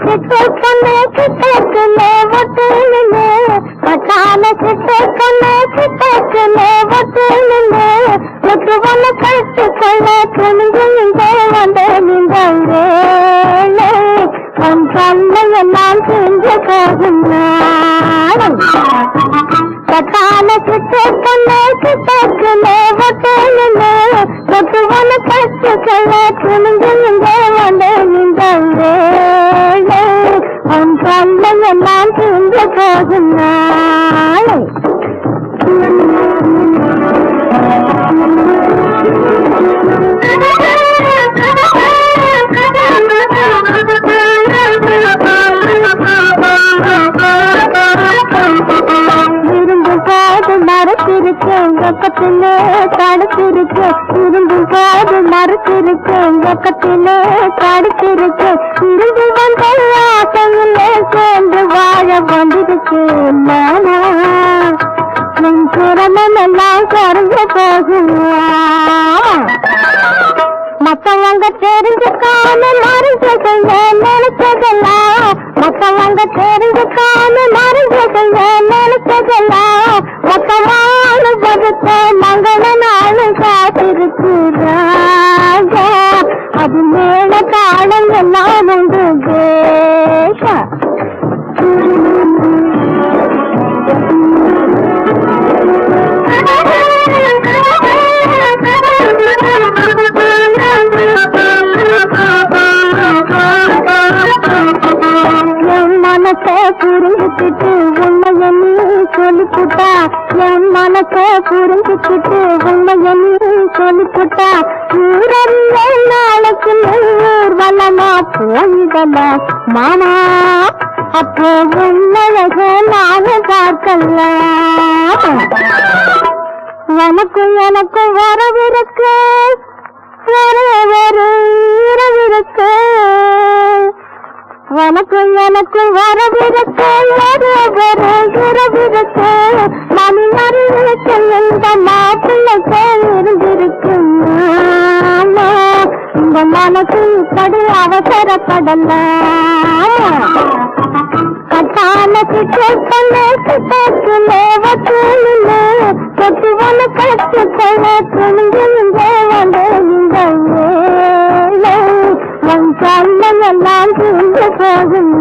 சிட்டு பொண்ணு கிட்டக்குள்ளே ஒட்டுன்னு கட்டான சிட்டு பொண்ணு கிட்டக்குள்ளே ஒட்டுன்னு ஒட்டு ஒண்ணு கட்டுக்கொள்ள துணிஞ்சு வந்த நின்றே உன் கண்ணையெல்லாம் செஞ்சு போகும் கட்டான சிட்டு பொண்ணு கிட்டக்குள்ளே ஒட்டுன்னு ஒட்டு ஒண்ணு கட்டுக்கொள்ள துணிஞ்சு வந்த நின்றே உன் கண்ணையெல்லாம் செஞ்சு போகும் இரும்பு காது மரத்திருக்கேன் பக்கத்திலே தடுத்திருக்கேன் இரும்பு காது மரத்திருக்கேன் பக்கத்திலே தடுத்திருக்கேன் இருந்து வந்த ஆசையிலே சேர்ந்து வாழ வந்திருக்கேன் நானா உன் திறமெல்லாம் குறைஞ்சு போகுமா மத்தவங்க தெரிஞ்சுக்காம மறைஞ்சதைய நினைச்சதெல்லாம் மத்தவங்க தெரிஞ்சுக்காம மறைஞ்சதைய நினைச்சதெல்லாம் மொத்தமான பதத்தை மங்கள நாளும் காத்திருக்கிறாங்க அது மேல காலம் எல்லாம் உண்டு தேச புரிஞ்சுக்கிட்டு உண்மைய நீ சொல்லிப்புட்டா என் மனசை புரிஞ்சுக்கிட்டு உண்மைய நீ சொல்லிப்புட்டா ஊரல்ல நாளைக்கு ஊர்வலமா போயிடலாம் மாமா அப்போ உண்மையக நானும் பார்க்கலாம் எனக்கும் எனக்கும் வரவிருக்கு வரவிருக்கு எனக்கு வரவிருக்கு வரவிருக்கு மணி அறிவிற்கு எந்த மாப்பிள்ளைக்கு இருந்திருக்கு இந்த மனசு இப்படி அவசரப்படலாம் கட்டான சிட்டு பொண்ணு கிட்டக்குள்ளே வச்சுன்னு கொத்து ஒண்ணு கட்டுக்கொள்ள துணிஞ்சு வந்து இந்த உன் கண்ணையெல்லாம் தூண்டு போகும்